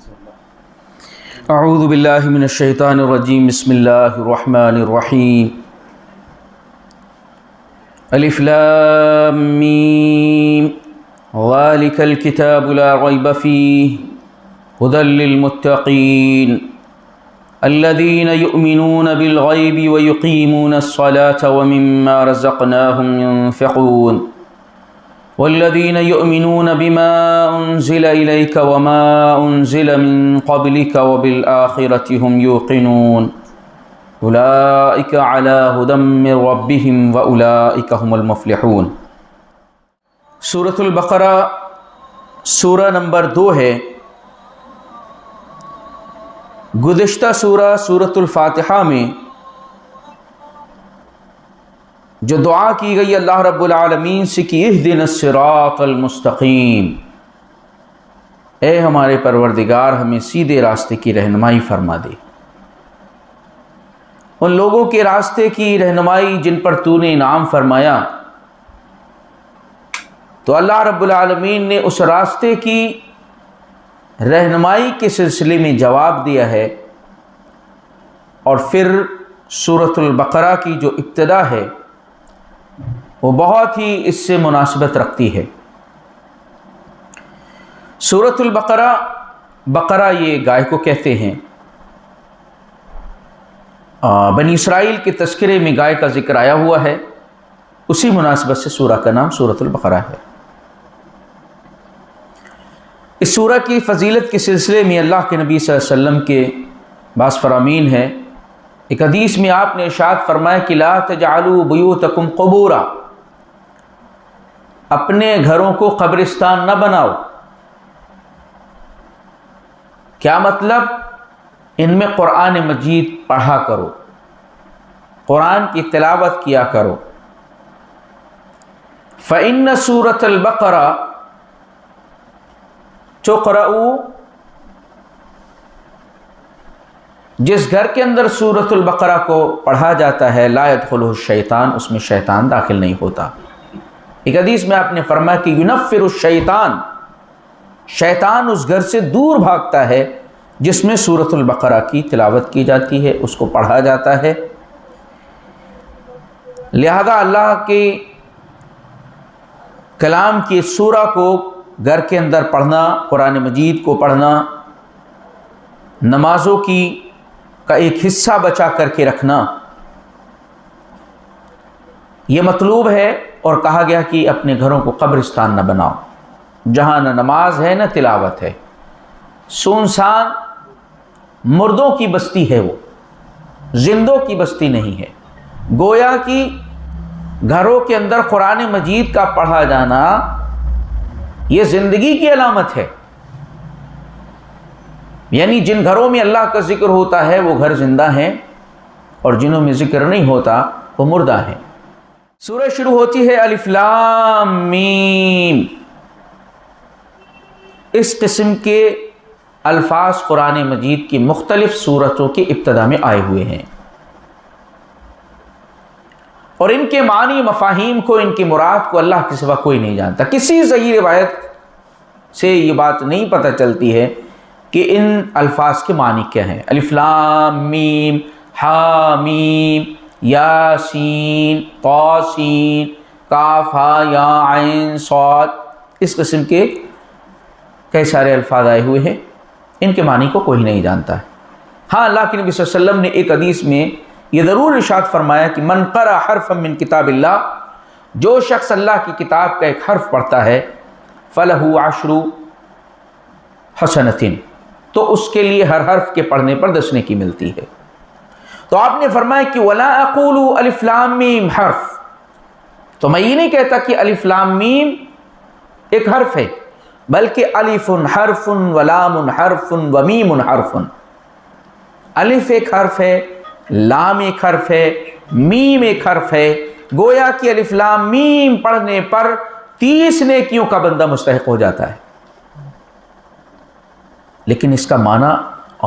اعوذ باللہ من الشیطان الرجیم بسم اللہ الرحمن الرحیم الف لام میم ذالک الکتاب لا ریب فیہ ھدی للمتقین الذین یؤمنون بالغیب ویقیمون الصلاة ومما رزقناہم ينفقون والذین یؤمنون بما انزل الیک وما انزل من قبلک وبالآخرة هم یوقنون اولئک علی ھدی من ربہم واولئک هم المفلحون۔ سورۃ البقرہ سورہ نمبر 2 ہے۔ گزشتہ سورۃ الفاتحہ میں جو دعا کی گئی اللہ رب العالمین سے کہ اہدنا الصراط المستقیم، اے ہمارے پروردگار ہمیں سیدھے راستے کی رہنمائی فرما دے، ان لوگوں کے راستے کی رہنمائی جن پر تو نے انعام فرمایا۔ تو اللہ رب العالمین نے اس راستے کی رہنمائی کے سلسلے میں جواب دیا ہے، اور پھر سورۃ البقرہ کی جو ابتدا ہے وہ بہت ہی اس سے مناسبت رکھتی ہے۔ سورۃ البقرہ، بقرہ یہ گائے کو کہتے ہیں۔ بنی اسرائیل کے تذکرے میں گائے کا ذکر آیا ہوا ہے، اسی مناسبت سے سورہ کا نام سورۃ البقرہ ہے۔ اس سورہ کی فضیلت کے سلسلے میں اللہ کے نبی صلی اللہ علیہ وسلم کے بعض فرامین ہیں۔ ایک حدیث میں آپ نے ارشاد فرمایا کہ لا تجعلوا بیوتکم قبورا، اپنے گھروں کو قبرستان نہ بناؤ۔ کیا مطلب؟ ان میں قرآن مجید پڑھا کرو، قرآن کی تلاوت کیا کرو۔ فإن سورۃ البقرہ تقرأ، جس گھر کے اندر سورۃ البقرہ کو پڑھا جاتا ہے لا يدخلہ الشیطان، اس میں شیطان داخل نہیں ہوتا۔ ایک حدیث میں آپ نے فرمایا کہ ینفر الشیطان، شیطان اس گھر سے دور بھاگتا ہے جس میں سورۃ البقرہ کی تلاوت کی جاتی ہے، اس کو پڑھا جاتا ہے۔ لہذا اللہ کے کلام کی سورہ کو گھر کے اندر پڑھنا، قرآن مجید کو پڑھنا، نمازوں کا ایک حصہ بچا کر کے رکھنا، یہ مطلوب ہے۔ اور کہا گیا کہ اپنے گھروں کو قبرستان نہ بناؤ، جہاں نہ نماز ہے نہ تلاوت ہے، سنسان مردوں کی بستی ہے، وہ زندوں کی بستی نہیں ہے۔ گویا کہ گھروں کے اندر قرآن مجید کا پڑھا جانا یہ زندگی کی علامت ہے، یعنی جن گھروں میں اللہ کا ذکر ہوتا ہے وہ گھر زندہ ہیں، اور جنہوں میں ذکر نہیں ہوتا وہ مردہ ہیں۔ سورہ شروع ہوتی ہے الف لام میم۔ اس قسم کے الفاظ قرآن مجید کی مختلف سورتوں کی ابتدا میں آئے ہوئے ہیں، اور ان کے معنی، مفاہیم کو، ان کی مراد کو اللہ کے سوا کوئی نہیں جانتا۔ کسی صحیح روایت سے یہ بات نہیں پتہ چلتی ہے کہ ان الفاظ کے معنی کیا ہیں۔ الف لام میم، ہا میم، یاسین، طاسین، کاف ہا یا عین صاد، اس قسم کے کئی سارے الفاظ آئے ہوئے ہیں، ان کے معنی کو کوئی نہیں جانتا ہے۔ ہاں، اللہ کے نبی صلی اللہ علیہ وسلم نے ایک حدیث میں یہ ضرور ارشاد فرمایا کہ من قرأ حرفا من کتاب اللہ، جو شخص اللہ کی کتاب کا ایک حرف پڑھتا ہے فلہ عشر حسنۃ، تو اس کے لیے ہر حرف کے پڑھنے پر 10 نیکی ملتی ہے۔ تو آپ نے فرمایا کہ ولا اقول الف لام میم حرف، تو میں یہ نہیں کہتا کہ الف لام میم ایک حرف ہے، بلکہ الف حرف ولام حرف ومیم حرف۔ الف ایک حرف ہے، لام ایک حرف ہے، میم ایک حرف ہے۔ گویا کہ الف لام میم پڑھنے پر 30 نیکیوں کا بندہ مستحق ہو جاتا ہے۔ لیکن اس کا معنی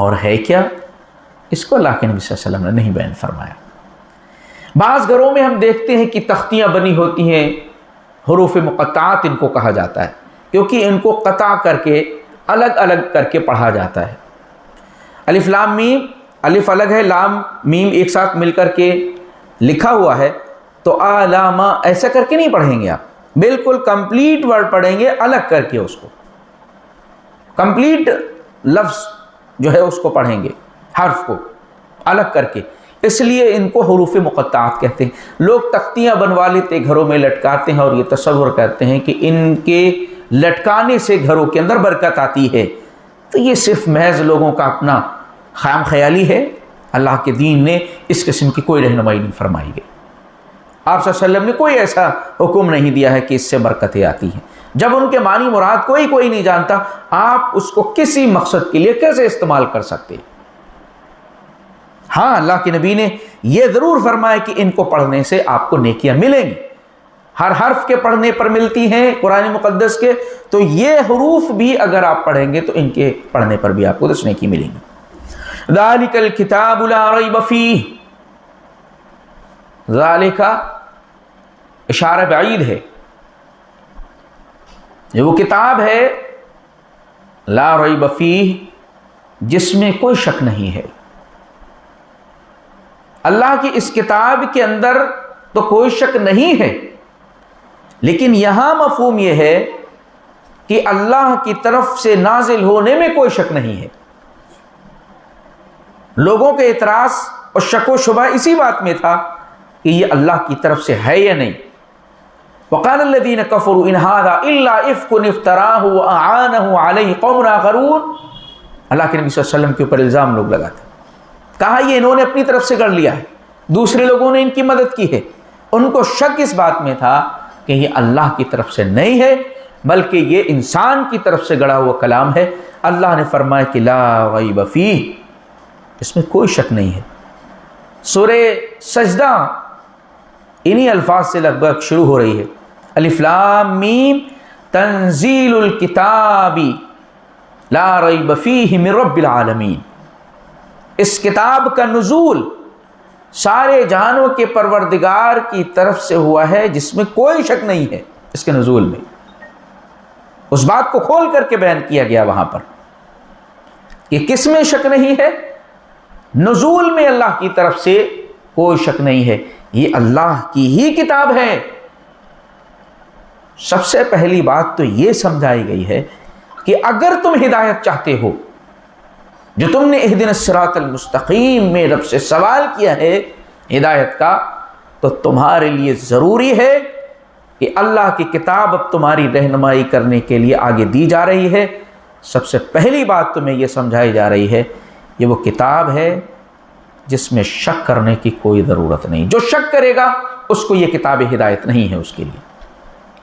اور ہے کیا، اس کو اللہ کے نبی صلی اللہ علیہ وسلم نے نہیں بیان فرمایا۔ بعض گھروں میں ہم دیکھتے ہیں کہ تختیاں بنی ہوتی ہیں، حروف مقطعات ان کو کہا جاتا ہے، کیونکہ ان کو قطع کر کے الگ الگ کر کے پڑھا جاتا ہے۔ الف لام میم، الف الگ ہے، لام میم ایک ساتھ مل کر کے لکھا ہوا ہے، تو علامہ ایسا کر کے نہیں پڑھیں گے آپ، بالکل کمپلیٹ ورڈ پڑھیں گے الگ کر کے، اس کو کمپلیٹ لفظ جو ہے اس کو پڑھیں گے، حرف کو الگ کر کے۔ اس لیے ان کو حروف مقطعات کہتے ہیں۔ لوگ تختیاں بنوا لیتے گھروں میں لٹکاتے ہیں اور یہ تصور کرتے ہیں کہ ان کے لٹکانے سے گھروں کے اندر برکت آتی ہے، تو یہ صرف محض لوگوں کا اپنا خام خیالی ہے۔ اللہ کے دین نے اس قسم کی کوئی رہنمائی نہیں فرمائی گئی۔ آپ صلی اللہ علیہ وسلم نے کوئی ایسا حکم نہیں دیا ہے کہ اس سے برکتیں آتی ہیں۔ جب ان کے معنی مراد کوئی نہیں جانتا، آپ اس کو کسی مقصد کے لیے کیسے استعمال کر سکتے؟ ہاں، اللہ کے نبی نے یہ ضرور فرمایا کہ ان کو پڑھنے سے آپ کو نیکیاں ملیں گی، ہر حرف کے پڑھنے پر ملتی ہیں قرآن مقدس کے، تو یہ حروف بھی اگر آپ پڑھیں گے تو ان کے پڑھنے پر بھی آپ کو 10 نیکی ملیں گی۔ ذالک الکتاب لا ریب فیہ، ذالک اشارہ بعید ہے، یہ وہ کتاب ہے لا ریب فیہ جس میں کوئی شک نہیں ہے۔ اللہ کی اس کتاب کے اندر تو کوئی شک نہیں ہے، لیکن یہاں مفہوم یہ ہے کہ اللہ کی طرف سے نازل ہونے میں کوئی شک نہیں ہے۔ لوگوں کے اعتراض اور شک و شبہ اسی بات میں تھا کہ یہ اللہ کی طرف سے ہے یا نہیں۔ وقال الذين كفروا ان هذا الا افك افتراه واعانه عليه قوم اخرون، اللہ کے نبی صلی اللہ علیہ وسلم کے اوپر الزام لوگ لگاتے، کہا یہ انہوں نے اپنی طرف سے گڑھ لیا ہے، دوسرے لوگوں نے ان کی مدد کی ہے۔ ان کو شک اس بات میں تھا کہ یہ اللہ کی طرف سے نہیں ہے، بلکہ یہ انسان کی طرف سے گڑھا ہوا کلام ہے۔ اللہ نے فرمایا کہ لا ریب فیہ، اس میں کوئی شک نہیں ہے۔ سورہ سجدہ انہی الفاظ سے لگ بھگ شروع ہو رہی ہے، الف لام میم تنزیل الکتاب لا ریب فیہ من رب العالمین۔ اس کتاب کا نزول سارے جہانوں کے پروردگار کی طرف سے ہوا ہے جس میں کوئی شک نہیں ہے۔ اس کے نزول میں اس بات کو کھول کر کے بیان کیا گیا وہاں پر کہ کس میں شک نہیں ہے، نزول میں اللہ کی طرف سے کوئی شک نہیں ہے، یہ اللہ کی ہی کتاب ہے۔ سب سے پہلی بات تو یہ سمجھائی گئی ہے کہ اگر تم ہدایت چاہتے ہو، جو تم نے اہدنا الصراط المستقیم میں رب سے سوال کیا ہے ہدایت کا، تو تمہارے لیے ضروری ہے کہ اللہ کی کتاب اب تمہاری رہنمائی کرنے کے لیے آگے دی جا رہی ہے۔ سب سے پہلی بات تمہیں یہ سمجھائی جا رہی ہے، یہ وہ کتاب ہے جس میں شک کرنے کی کوئی ضرورت نہیں۔ جو شک کرے گا اس کو یہ کتاب ہدایت نہیں ہے اس کے لیے۔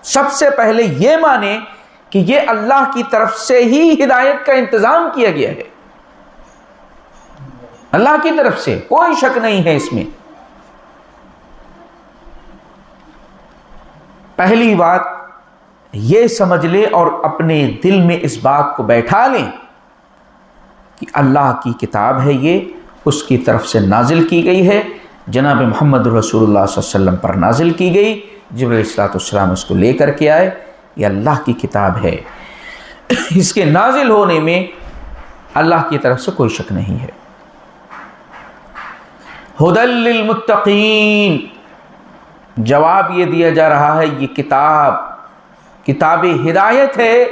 سب سے پہلے یہ مانے کہ یہ اللہ کی طرف سے ہی ہدایت کا انتظام کیا گیا ہے، اللہ کی طرف سے کوئی شک نہیں ہے اس میں۔ پہلی بات یہ سمجھ لے اور اپنے دل میں اس بات کو بیٹھا لیں کہ اللہ کی کتاب ہے، یہ اس کی طرف سے نازل کی گئی ہے، جناب محمد رسول اللہ صلی اللہ علیہ وسلم پر نازل کی گئی، جبرائیل علیہ السلام اس کو لے کر کے آئے، یہ اللہ کی کتاب ہے، اس کے نازل ہونے میں اللہ کی طرف سے کوئی شک نہیں ہے۔ ھدی للمتقین، جواب یہ دیا جا رہا ہے یہ کتاب ہدایت ہے،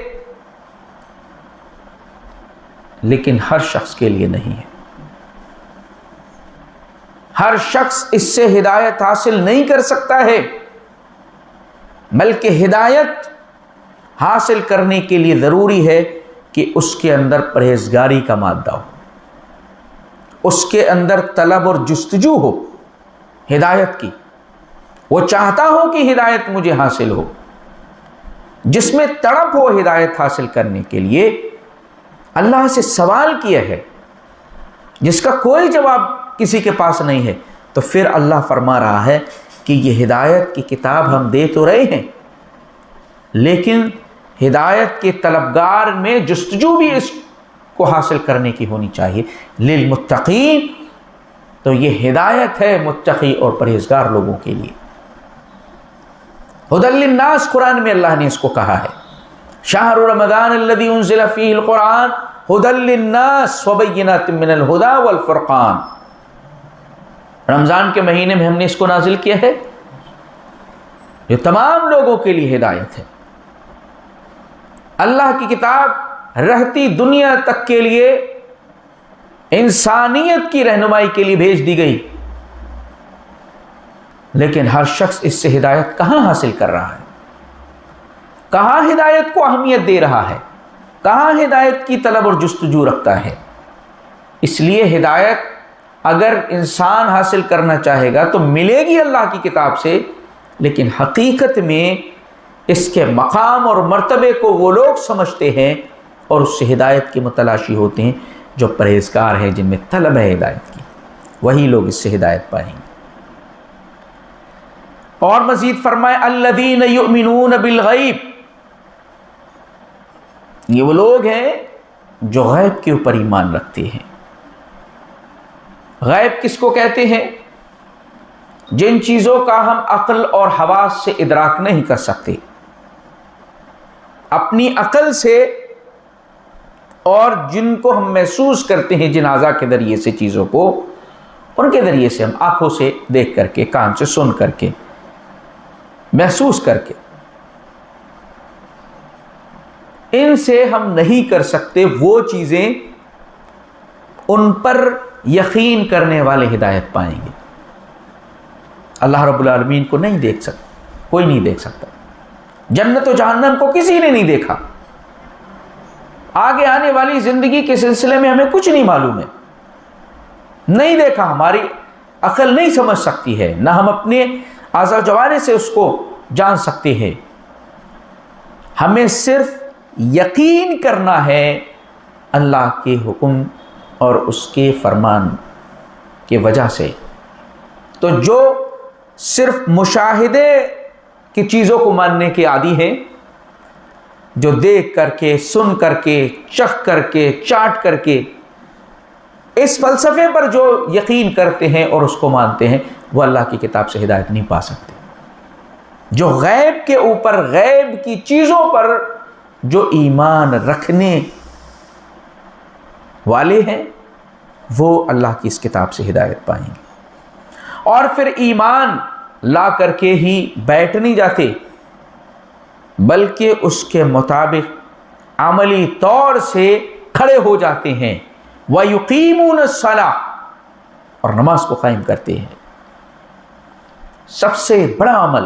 لیکن ہر شخص کے لیے نہیں ہے۔ ہر شخص اس سے ہدایت حاصل نہیں کر سکتا ہے، بلکہ ہدایت حاصل کرنے کے لیے ضروری ہے کہ اس کے اندر پرہیزگاری کا مادہ ہو، اس کے اندر طلب اور جستجو ہو ہدایت کی، وہ چاہتا ہو کہ ہدایت مجھے حاصل ہو، جس میں تڑپ ہو ہدایت حاصل کرنے کے لیے، اللہ سے سوال کیا ہے جس کا کوئی جواب کسی کے پاس نہیں ہے، تو پھر اللہ فرما رہا ہے کہ یہ ہدایت کی کتاب ہم دے تو رہے ہیں، لیکن ہدایت کے طلبگار میں جستجو بھی اس کو حاصل کرنے کی ہونی چاہیے۔ للمتقین، تو یہ ہدایت ہے متقی اور پرہیزگار لوگوں کے لیے۔ ھدی للناس، قرآن میں اللہ نے اس کو کہا ہے، شہر رمضان الذی انزل فیہ القرآن ھدی للناس وبینات من الھدی والفرقان، رمضان کے مہینے میں ہم نے اس کو نازل کیا ہے جو تمام لوگوں کے لیے ہدایت ہے۔ اللہ کی کتاب رہتی دنیا تک کے لیے انسانیت کی رہنمائی کے لیے بھیج دی گئی، لیکن ہر شخص اس سے ہدایت کہاں حاصل کر رہا ہے، کہاں ہدایت کو اہمیت دے رہا ہے، کہاں ہدایت کی طلب اور جستجو رکھتا ہے۔ اس لیے ہدایت اگر انسان حاصل کرنا چاہے گا تو ملے گی اللہ کی کتاب سے، لیکن حقیقت میں اس کے مقام اور مرتبے کو وہ لوگ سمجھتے ہیں اور اس سے ہدایت کے متلاشی ہوتے ہیں جو پرہیزگار ہیں، جن میں طلب ہے ہدایت کی، وہی لوگ اس سے ہدایت پائیں گے۔ اور مزید فرمائے الذین یؤمنون بالغیب، یہ وہ لوگ ہیں جو غیب کے اوپر ایمان رکھتے ہیں۔ غیب کس کو کہتے ہیں؟ جن چیزوں کا ہم عقل اور حواس سے ادراک نہیں کر سکتے، اپنی عقل سے، اور جن کو ہم محسوس کرتے ہیں جن اعضاء کے ذریعے سے چیزوں کو، ان کے ذریعے سے ہم آنکھوں سے دیکھ کر کے، کان سے سن کر کے، محسوس کر کے، ان سے ہم نہیں کر سکتے وہ چیزیں، ان پر یقین کرنے والے ہدایت پائیں گے۔ اللہ رب العالمین کو نہیں دیکھ سکتا، کوئی نہیں دیکھ سکتا، جنت و جہنم کو کسی نے نہیں دیکھا، آگے آنے والی زندگی کے سلسلے میں ہمیں کچھ نہیں معلوم ہے، نہیں دیکھا، ہماری عقل نہیں سمجھ سکتی ہے، نہ ہم اپنے اعضاء جوارح سے اس کو جان سکتے ہیں۔ ہمیں صرف یقین کرنا ہے اللہ کے حکم اور اس کے فرمان کی وجہ سے۔ تو جو صرف مشاہدے کی چیزوں کو ماننے کے عادی ہیں، جو دیکھ کر کے، سن کر کے، چکھ کر کے، چاٹ کر کے اس فلسفے پر جو یقین کرتے ہیں اور اس کو مانتے ہیں، وہ اللہ کی کتاب سے ہدایت نہیں پا سکتے۔ جو غیب کے اوپر، غیب کی چیزوں پر جو ایمان رکھنے والے ہیں، وہ اللہ کی اس کتاب سے ہدایت پائیں گے۔ اور پھر ایمان لا کر کے ہی بیٹھ نہیں جاتے، بلکہ اس کے مطابق عملی طور سے کھڑے ہو جاتے ہیں۔ وَيُقِيمُونَ الصَّلَاةَ، اور نماز کو قائم کرتے ہیں۔ سب سے بڑا عمل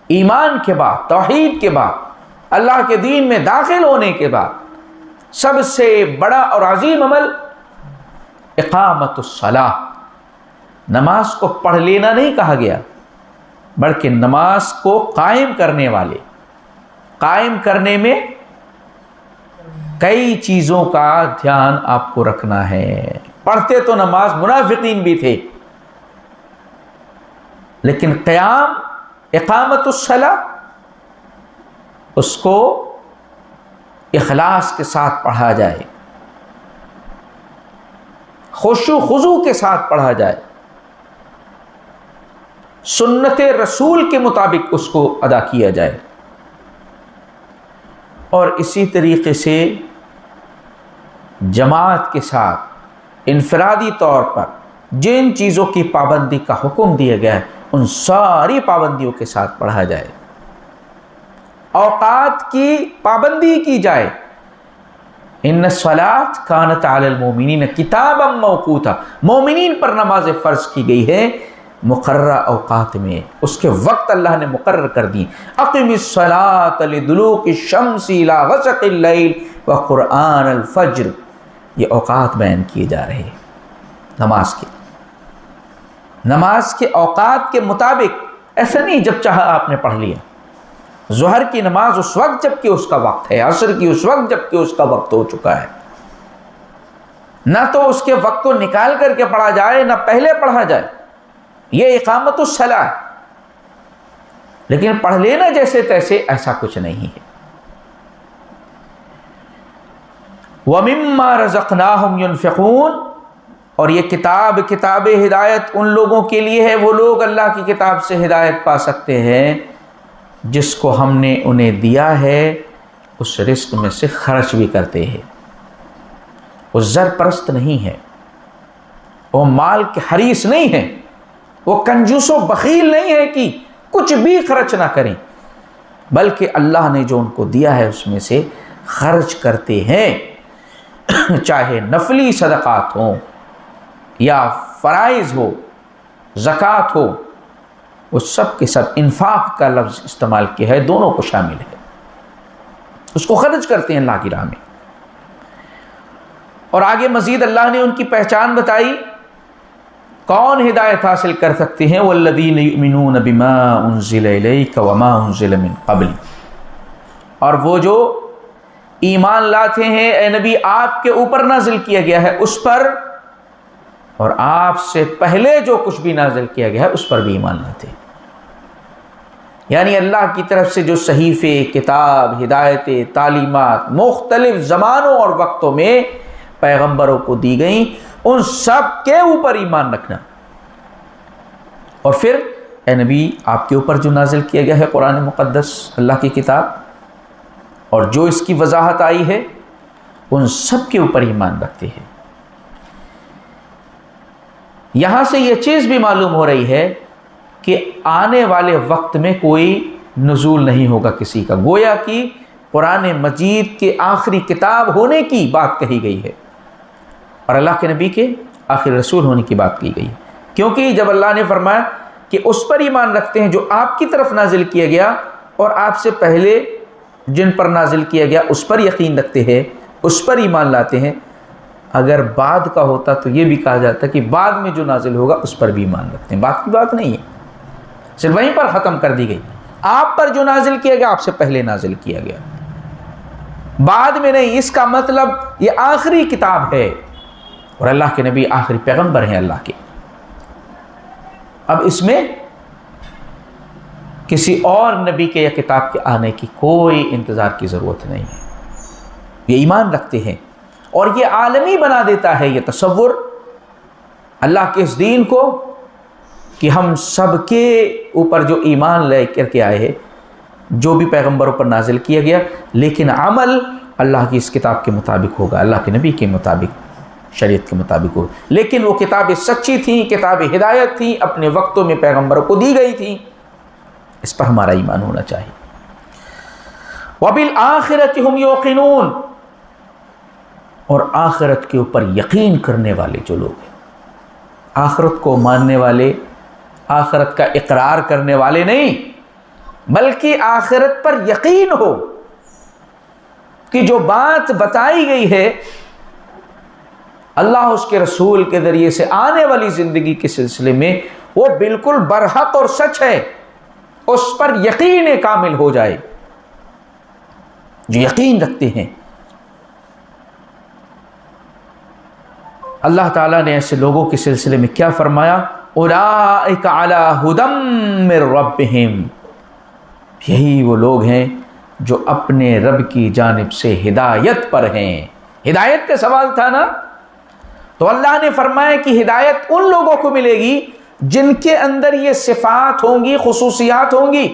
ایمان کے بعد، توحید کے بعد، اللہ کے دین میں داخل ہونے کے بعد، سب سے بڑا اور عظیم عمل اقامت الصلاۃ۔ نماز کو پڑھ لینا نہیں کہا گیا، بلکہ نماز کو قائم کرنے والے۔ قائم کرنے میں کئی چیزوں کا دھیان آپ کو رکھنا ہے۔ پڑھتے تو نماز منافقین بھی تھے، لیکن قیام، اقامت الصلاۃ، اس کو اخلاص کے ساتھ پڑھا جائے، خشوع و خضوع کے ساتھ پڑھا جائے، سنت رسول کے مطابق اس کو ادا کیا جائے۔ اور اسی طریقے سے جماعت کے ساتھ انفرادی طور پر جن چیزوں کی پابندی کا حکم دیا گیا ہے، ان ساری پابندیوں کے ساتھ پڑھا جائے، اوقات کی پابندی کی جائے۔ ان الصلاۃ کانت علی المؤمنین کتابا موقوتا، مومنین پر نماز فرض کی گئی ہے مقررہ اوقات میں، اس کے وقت اللہ نے مقرر کر دی۔ اقم الصلاۃ لدلوق الشمس الى غسق اللیل وقرآن الفجر، یہ اوقات بیان کیے جا رہے ہیں نماز کے۔ نماز کے اوقات کے مطابق، ایسا نہیں جب چاہا آپ نے پڑھ لیا۔ ظہر کی نماز اس وقت جب کہ اس کا وقت ہے، عصر کی اس وقت جب کہ اس کا وقت ہو چکا ہے، نہ تو اس کے وقت کو نکال کر کے پڑھا جائے، نہ پہلے پڑھا جائے، یہ اقامت الصلاۃ۔ لیکن پڑھ لینا جیسے تیسے، ایسا کچھ نہیں ہے۔ وَمِمَّا رَزَقْنَاهُمْ يُنْفِقُونَ، اور یہ کتاب ہدایت ان لوگوں کے لیے ہے، وہ لوگ اللہ کی کتاب سے ہدایت پا سکتے ہیں جس کو ہم نے انہیں دیا ہے اس رزق میں سے خرچ بھی کرتے ہیں. وہ زر پرست نہیں ہے، وہ مال کے حریص نہیں ہے، وہ کنجوس و بخیل نہیں ہے کہ کچھ بھی خرچ نہ کریں، بلکہ اللہ نے جو ان کو دیا ہے اس میں سے خرچ کرتے ہیں. چاہے نفلی صدقات ہوں یا فرائض ہو، زکوٰۃ ہو، وہ سب کے سب انفاق کا لفظ استعمال کیا ہے، دونوں کو شامل ہے. اس کو خرچ کرتے ہیں اللہ کی راہ میں. اور آگے مزید اللہ نے ان کی پہچان بتائی. کون ہدایت حاصل کر سکتے ہیں؟ والذین یؤمنون بما انزل الیک وما انزل من قبل، اور وہ جو ایمان لاتے ہیں اے نبی آپ کے اوپر نازل کیا گیا ہے اس پر، اور آپ سے پہلے جو کچھ بھی نازل کیا گیا ہے اس پر بھی ایمان لاتے ہیں. یعنی اللہ کی طرف سے جو صحیفے، کتاب، ہدایتیں، تعلیمات مختلف زمانوں اور وقتوں میں پیغمبروں کو دی گئیں، ان سب کے اوپر ایمان رکھنا. اور پھر اے نبی آپ کے اوپر جو نازل کیا گیا ہے قرآن مقدس، اللہ کی کتاب، اور جو اس کی وضاحت آئی ہے، ان سب کے اوپر ایمان رکھتے ہیں. یہاں سے یہ چیز بھی معلوم ہو رہی ہے کہ آنے والے وقت میں کوئی نزول نہیں ہوگا کسی کا. گویا کہ قرآن مجید کے آخری کتاب ہونے کی بات کہی گئی ہے اور اللہ کے نبی کے آخری رسول ہونے کی بات کی گئی ہے. کیونکہ جب اللہ نے فرمایا کہ اس پر ایمان رکھتے ہیں جو آپ کی طرف نازل کیا گیا، اور آپ سے پہلے جن پر نازل کیا گیا اس پر یقین رکھتے ہیں، اس پر ایمان لاتے ہیں. اگر بعد کا ہوتا تو یہ بھی کہا جاتا کہ بعد میں جو نازل ہوگا اس پر بھی ایمان رکھتے ہیں. بات کی بات نہیں ہے، صرف وہیں پر ختم کر دی گئی. آپ پر جو نازل کیا گیا آپ سے پہلے نازل کیا گیا، بعد میں نہیں. اس کا مطلب یہ آخری کتاب ہے اور اللہ کے نبی آخری پیغمبر ہیں اللہ کے. اب اس میں کسی اور نبی کے یا کتاب کے آنے کی کوئی انتظار کی ضرورت نہیں ہے. یہ ایمان رکھتے ہیں اور یہ عالمی بنا دیتا ہے یہ تصور اللہ کے اس دین کو کہ ہم سب کے اوپر جو ایمان لے کر کے آئے ہیں، جو بھی پیغمبروں پر نازل کیا گیا، لیکن عمل اللہ کی اس کتاب کے مطابق ہوگا، اللہ کے نبی کے مطابق، شریعت کے مطابق ہوگا. لیکن وہ کتابیں سچی تھیں، کتاب ہدایت تھیں، اپنے وقتوں میں پیغمبروں کو دی گئی تھیں. اس پر ہمارا ایمان ہونا چاہیے. وَبِالْآخِرَةِ هُمْ يُوقِنُونَ، اور آخرت کے اوپر یقین کرنے والے جو لوگ ہیں، آخرت کو ماننے والے، آخرت کا اقرار کرنے والے نہیں، بلکہ آخرت پر یقین ہو کہ جو بات بتائی گئی ہے اللہ اس کے رسول کے ذریعے سے آنے والی زندگی کے سلسلے میں، وہ بالکل برحق اور سچ ہے. اس پر یقین کامل ہو جائے. جو یقین رکھتے ہیں، اللہ تعالیٰ نے ایسے لوگوں کے سلسلے میں کیا فرمایا؟ اولئک علی ھدی من ربہم، یہی وہ لوگ ہیں جو اپنے رب کی جانب سے ہدایت پر ہیں. ہدایت کا سوال تھا نا، تو اللہ نے فرمایا کہ ہدایت ان لوگوں کو ملے گی جن کے اندر یہ صفات ہوں گی، خصوصیات ہوں گی.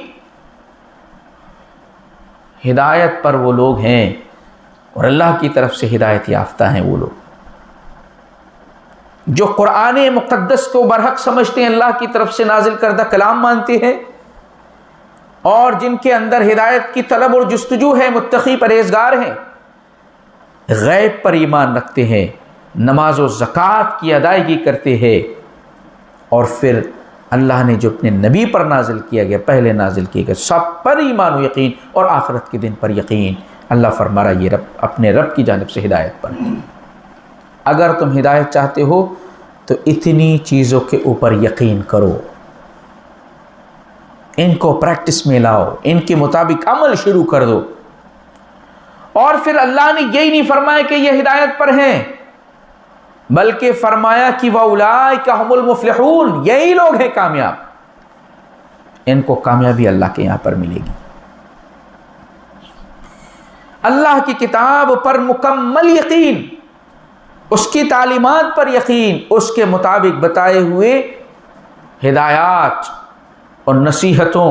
ہدایت پر وہ لوگ ہیں اور اللہ کی طرف سے ہدایت یافتہ ہیں وہ لوگ جو قرآن مقدس کو برحق سمجھتے ہیں، اللہ کی طرف سے نازل کردہ کلام مانتے ہیں، اور جن کے اندر ہدایت کی طلب اور جستجو ہے، متقی پرہیزگار ہیں، غیب پر ایمان رکھتے ہیں، نماز و زکوٰۃ کی ادائیگی کرتے ہیں، اور پھر اللہ نے جو اپنے نبی پر نازل کیا گیا، پہلے نازل کیے گئے سب پر ایمان و یقین، اور آخرت کے دن پر یقین. اللہ فرما رہا یہ رب اپنے رب کی جانب سے ہدایت پر ہے. اگر تم ہدایت چاہتے ہو تو اتنی چیزوں کے اوپر یقین کرو، ان کو پریکٹس میں لاؤ، ان کے مطابق عمل شروع کر دو. اور پھر اللہ نے یہی نہیں فرمایا کہ یہ ہدایت پر ہیں، بلکہ فرمایا کہ وَأُولَئِكَ هُمُ الْمُفْلِحُونَ، یہی لوگ ہیں کامیاب. ان کو کامیابی اللہ کے یہاں پر ملے گی. اللہ کی کتاب پر مکمل یقین، اس کی تعلیمات پر یقین، اس کے مطابق بتائے ہوئے ہدایات اور نصیحتوں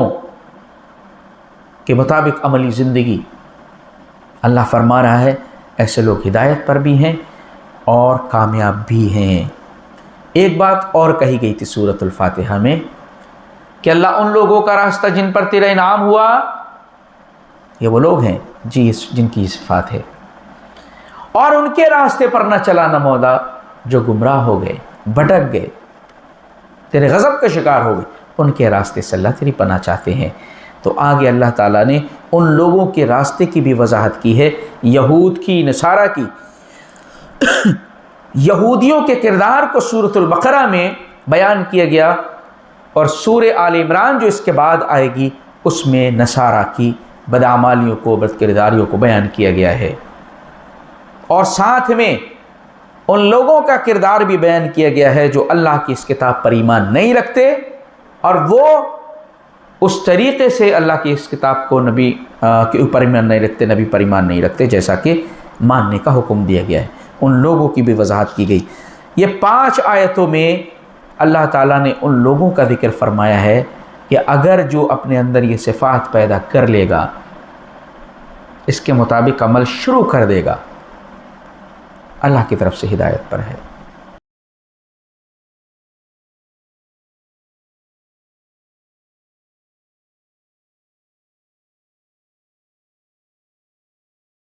کے مطابق عملی زندگی، اللہ فرما رہا ہے ایسے لوگ ہدایت پر بھی ہیں اور کامیاب بھی ہیں۔ ایک بات اور کہی گئی تھی سورۃ الفاتحہ میں کہ اللہ ان لوگوں کا راستہ جن پر تیرا انعام ہوا، یہ وہ لوگ ہیں جن کی صفات ہے، اور ان کے راستے پر نہ چلا نہ مولا جو گمراہ ہو گئے، بھٹک گئے، تیرے غضب کا شکار ہو گئے، ان کے راستے سے اللہ تیری پناہ چاہتے ہیں۔ تو آگے اللہ تعالیٰ نے ان لوگوں کے راستے کی بھی وضاحت کی ہے، یہود کی، نصارہ کی۔ یہودیوں کے کردار کو سورۃ البقرہ میں بیان کیا گیا، اور سورہ آل عمران جو اس کے بعد آئے گی اس میں نصارہ کی بدعمالیوں کو، بد کرداریوں کو بیان کیا گیا ہے، اور ساتھ میں ان لوگوں کا کردار بھی بیان کیا گیا ہے جو اللہ کی اس کتاب پر ایمان نہیں رکھتے، اور وہ اس طریقے سے اللہ کی اس کتاب کو نبی کے اوپر ایمان نہیں رکھتے، نبی پر ایمان نہیں رکھتے جیسا کہ ماننے کا حکم دیا گیا ہے، ان لوگوں کی بھی وضاحت کی گئی۔ یہ 5 آیتوں میں اللہ تعالیٰ نے ان لوگوں کا ذکر فرمایا ہے کہ اگر جو اپنے اندر یہ صفات پیدا کر لے گا، اس کے مطابق عمل شروع کر دے گا، اللہ کی طرف سے ہدایت پر ہے۔